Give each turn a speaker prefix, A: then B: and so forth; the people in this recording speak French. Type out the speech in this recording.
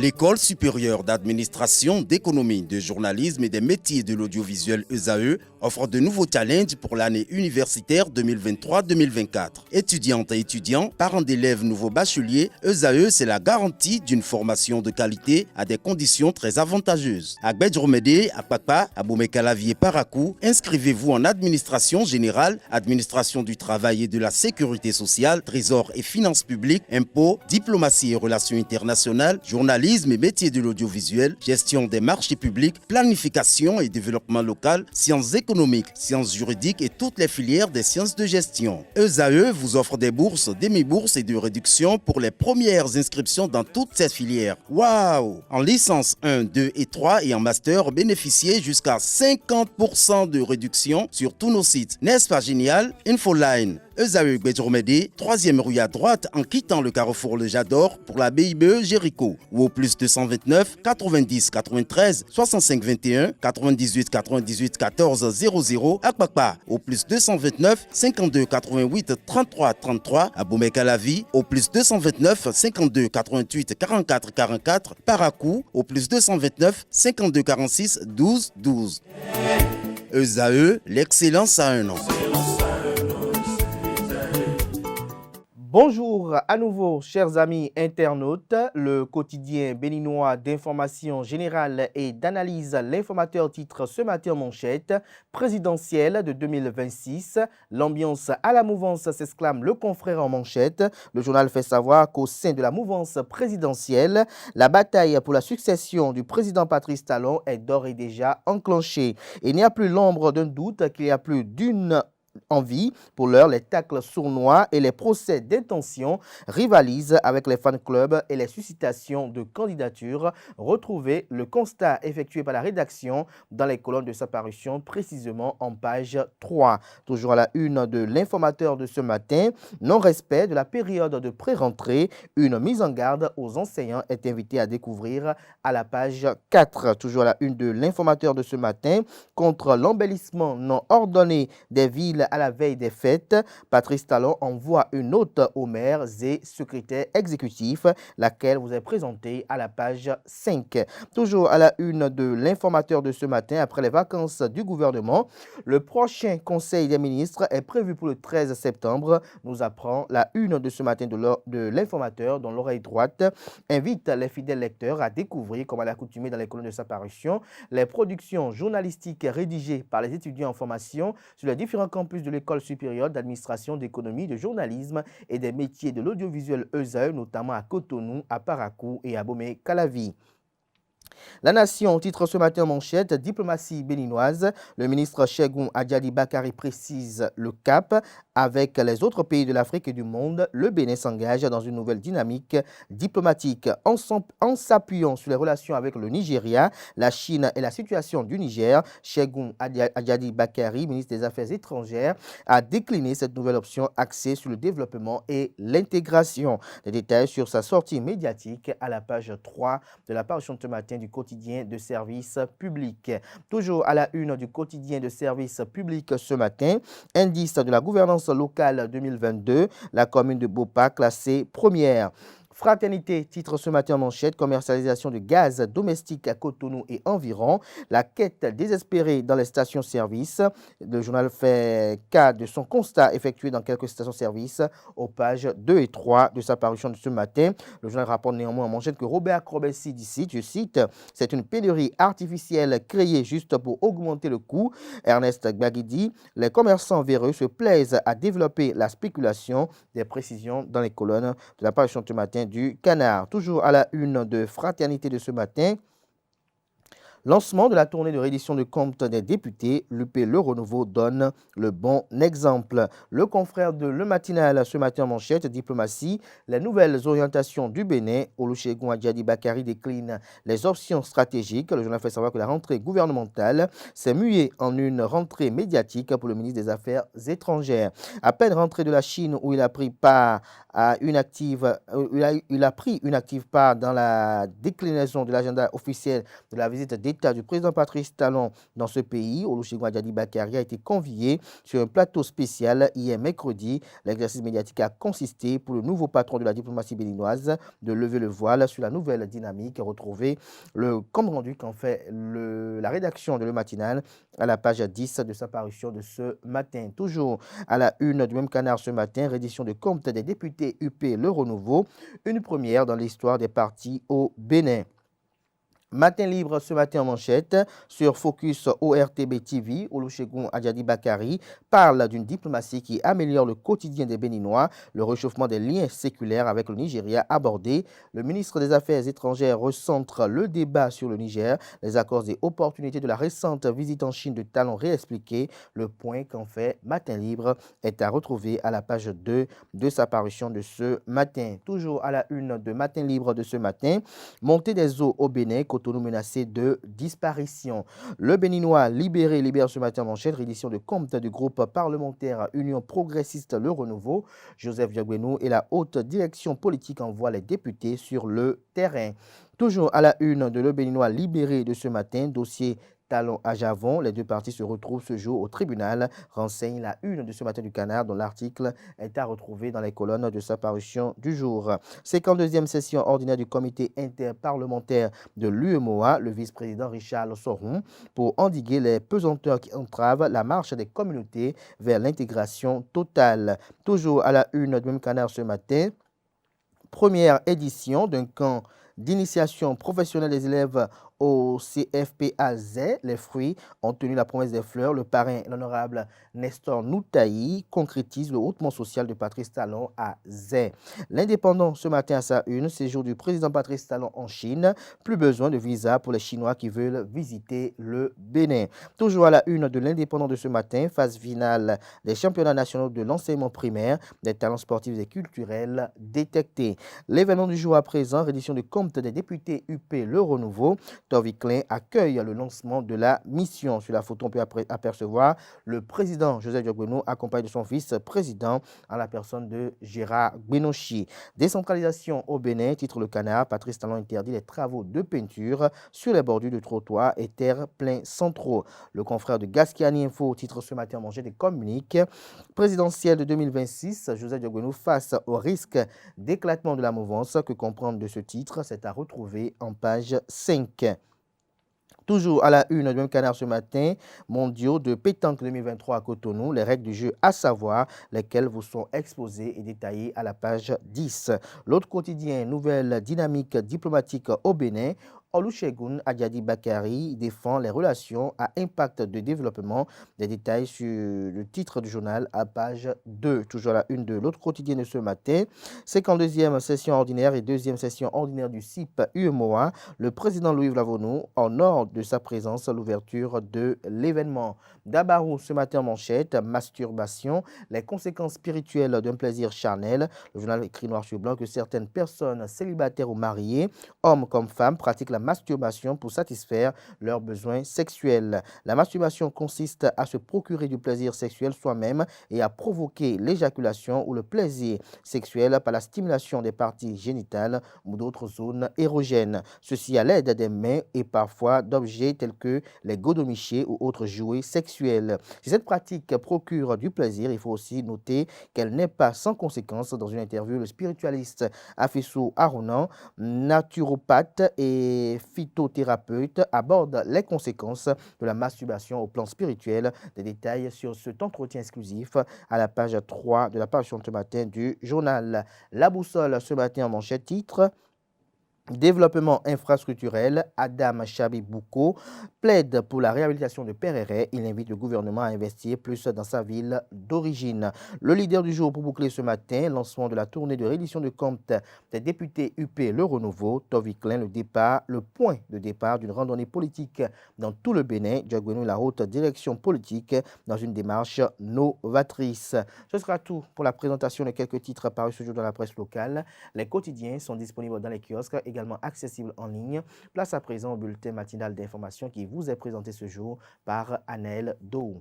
A: L'École supérieure d'administration, d'économie, de journalisme et des métiers de l'audiovisuel ESAE offre de nouveaux challenges pour l'année universitaire 2023-2024. Étudiantes et étudiants, parents d'élèves nouveaux bacheliers, ESAE, c'est la garantie d'une formation de qualité à des conditions très avantageuses. À Gbedjromede, à Papa, à Boumekalavi et Parakou, inscrivez-vous en administration générale, administration du travail et de la sécurité sociale, trésor et finances publiques, impôts, diplomatie et relations internationales, journalisme et métiers de l'audiovisuel, gestion des marchés publics, planification et développement local, sciences économiques, sciences juridiques et toutes les filières des sciences de gestion. ESAE vous offre des bourses, demi-bourses et de réductions pour les premières inscriptions dans toutes ces filières. Waouh! En licence 1, 2 et 3 et en master, bénéficiez jusqu'à 50% de réduction sur tous nos sites. N'est-ce pas génial? Infoline. ESAE Gbedjromede, 3e rue à droite en quittant le carrefour Le Jador pour la BIBE Jéricho ou au plus 229 90 93 65 21 98 98 14 00 à Kpakpa au plus 229 52 88 33 33 à Boumekalavi au plus 229 52 88 44 44 Parakou au plus 229 52 46 12 12. ESAE, l'excellence à un nom.
B: Bonjour à nouveau, chers amis internautes. Le quotidien béninois d'information générale et d'analyse, l'informateur titre ce matin en manchette, présidentielle de 2026. L'ambiance à la mouvance s'exclame le confrère en manchette. Le journal fait savoir qu'au sein de la mouvance présidentielle, la bataille pour la succession du président Patrice Talon est d'ores et déjà enclenchée. Il n'y a plus l'ombre d'un doute qu'il y a plus d'une envie. Pour l'heure, les tacles sournois et les procès d'intention rivalisent avec les fan clubs et les suscitations de candidatures. Retrouvez le constat effectué par la rédaction dans les colonnes de sa parution, précisément en page 3. Toujours à la une de l'informateur de ce matin, non-respect de la période de pré-rentrée, une mise en garde aux enseignants est invitée à découvrir à la page 4. Toujours à la une de l'informateur de ce matin, contre l'embellissement non ordonné des villes à la veille des fêtes, Patrice Talon envoie une note aux maires et secrétaires exécutifs, laquelle vous est présentée à la page 5. Toujours à la une de l'informateur de ce matin, après les vacances du gouvernement, le prochain Conseil des ministres est prévu pour le 13 septembre, nous apprend la une de ce matin de l'informateur, dont l'oreille droite invite les fidèles lecteurs à découvrir, comme à l'accoutumée dans les colonnes de sa parution, les productions journalistiques rédigées par les étudiants en formation sur les différents campus de l'École supérieure d'administration, d'économie, de journalisme et des métiers de l'audiovisuel ESAE, notamment à Cotonou, à Parakou et à Boumé-Calavi. La Nation titre ce matin en manchette, diplomatie béninoise. Le ministre Chegoum Adjadi Bakari précise le cap. Avec les autres pays de l'Afrique et du monde, le Bénin s'engage dans une nouvelle dynamique diplomatique en s'appuyant sur les relations avec le Nigeria, la Chine et la situation du Niger. Chegoum Adjadi Bakari, ministre des Affaires étrangères, a décliné cette nouvelle option axée sur le développement et l'intégration. Les détails sur sa sortie médiatique à la page 3 de la parution de ce matin du quotidien de service public. Toujours à la une du quotidien de service public ce matin, indice de la gouvernance locale 2022, la commune de Bopa classée première. Fraternité titre ce matin en manchette, commercialisation de gaz domestique à Cotonou et environ, la quête désespérée dans les stations-service. Le journal fait cas de son constat effectué dans quelques stations-service aux pages 2 et 3 de sa parution de ce matin. Le journal rapporte néanmoins en manchette que Robert Crobessi dit, je cite, c'est une pénurie artificielle créée juste pour augmenter le coût. Ernest Gbagidi, les commerçants véreux se plaisent à développer la spéculation. Des précisions dans les colonnes de la parution de ce matin du Canard. Toujours à la une de Fraternité de ce matin, lancement de la tournée de réédition de comptes des députés, l'UP Le Renouveau donne le bon exemple. Le confrère de Le Matinal ce matin en manchette, diplomatie, les nouvelles orientations du Bénin. Olusegun Adjadi Bakari décline les options stratégiques. Le journal fait savoir que la rentrée gouvernementale s'est muée en une rentrée médiatique pour le ministre des Affaires étrangères. À peine rentré de la Chine où il a pris part à une active, il a pris une active part dans la déclinaison de l'agenda officiel de la visite d'État du président Patrice Talon dans ce pays, Olusegun Ajadi Bakari, a été convié sur un plateau spécial hier mercredi. L'exercice médiatique a consisté pour le nouveau patron de la diplomatie béninoise de lever le voile sur la nouvelle dynamique. Retrouvez le compte rendu qu'en fait la rédaction de Le Matinal à la page 10 de sa parution de ce matin. Toujours à la une du même canard ce matin, reddition de compte des députés UP Le Renouveau, une première dans l'histoire des partis au Bénin. Matin libre ce matin en manchette sur Focus ORTB TV, Olusegun Ajadi Bakari parle d'une diplomatie qui améliore le quotidien des Béninois, le réchauffement des liens séculaires avec le Nigeria abordé. Le ministre des Affaires étrangères recentre le débat sur le Niger, les accords et opportunités de la récente visite en Chine de Talon réexpliqué. Le point qu'en fait Matin libre est à retrouver à la page 2 de sa parution de ce matin. Toujours à la une de Matin libre de ce matin, montée des eaux au Bénin, Cotonou menacé de disparition. Le Béninois libéré libère ce matin en manchette, réédition de compte du groupe parlementaire Union progressiste Le Renouveau. Joseph Diaguenou et la haute direction politique envoient les députés sur le terrain. Toujours à la une de Le Béninois libéré de ce matin, dossier Talon à Javon, les deux parties se retrouvent ce jour au tribunal, renseigne la une de ce matin du Canard, dont l'article est à retrouver dans les colonnes de sa parution du jour. 52e session ordinaire du comité interparlementaire de l'UEMOA, le vice-président Richard Soron, pour endiguer les pesanteurs qui entravent la marche des communautés vers l'intégration totale. Toujours à la une du même Canard ce matin, première édition d'un camp d'initiation professionnelle des élèves au CFPAZ. Les fruits ont tenu la promesse des fleurs. Le parrain, l'honorable Nestor Noutaï, concrétise le hautement social de Patrice Talon à Zé. L'Indépendant ce matin à sa une, séjour du président Patrice Talon en Chine. Plus besoin de visa pour les Chinois qui veulent visiter le Bénin. Toujours à la une de l'Indépendant de ce matin, phase finale des championnats nationaux de l'enseignement primaire, des talents sportifs et culturels détectés. L'événement du jour à présent, reddition de compte des députés UP Le Renouveau. Tovy Klein accueille le lancement de la mission. Sur la photo, on peut apercevoir le président Joseph Diaguenou accompagné de son vice-président en la personne de Gérard Gbenochi. Décentralisation au Bénin, titre Le Canard, Patrice Talon interdit les travaux de peinture sur les bordures de trottoirs et terre-pleins centraux. Le confrère de Gasquiani Info, titre ce matin en manchette et communique. Présidentielle de 2026, Joseph Diaguenou face au risque d'éclatement de la mouvance. Que comprendre de ce titre, c'est à retrouver en page 5. Toujours à la une du même Canard ce matin, mondiaux de pétanque 2023 à Cotonou, les règles du jeu à savoir, lesquelles vous sont exposées et détaillées à la page 10. L'autre quotidien, nouvelle dynamique diplomatique au Bénin. Olusegun Ajadi Bakari défend les relations à impact de développement. Des détails sur le titre du journal à page 2. Toujours à la une de l'autre quotidien de ce matin. 52e session ordinaire et deuxième session ordinaire du CIP UEMOA. Le président Louis Vlavonou honore de sa présence à l'ouverture de l'événement. Dabarou ce matin en manchette, masturbation, les conséquences spirituelles d'un plaisir charnel. Le journal écrit noir sur blanc que certaines personnes célibataires ou mariées, hommes comme femmes, pratiquent la masturbation pour satisfaire leurs besoins sexuels. La masturbation consiste à se procurer du plaisir sexuel soi-même et à provoquer l'éjaculation ou le plaisir sexuel par la stimulation des parties génitales ou d'autres zones érogènes. Ceci à l'aide des mains et parfois d'objets tels que les godomichés ou autres jouets sexuels. Si cette pratique procure du plaisir, il faut aussi noter qu'elle n'est pas sans conséquence. Dans une interview, le spiritualiste Afissou Arounan, naturopathe et phytothérapeute, aborde les conséquences de la masturbation au plan spirituel. Des détails sur cet entretien exclusif à la page 3 de la parution de ce matin du journal. La boussole ce matin en manchette titre Développement infrastructurel, Adam Chabibouko plaide pour la réhabilitation de Pereret. Il invite le gouvernement à investir plus dans sa ville d'origine. Le leader du jour pour boucler ce matin, lancement de la tournée de réédition de compte des députés UP Le Renouveau. Tovy Klein, le point de départ d'une randonnée politique dans tout le Bénin. Diaguenou, la haute direction politique dans une démarche novatrice. Ce sera tout pour la présentation de quelques titres parus ce jour dans la presse locale. Les quotidiens sont disponibles dans les kiosques, également accessible en ligne. Place à présent au bulletin matinal d'information qui vous est présenté ce jour par Annelle Dou.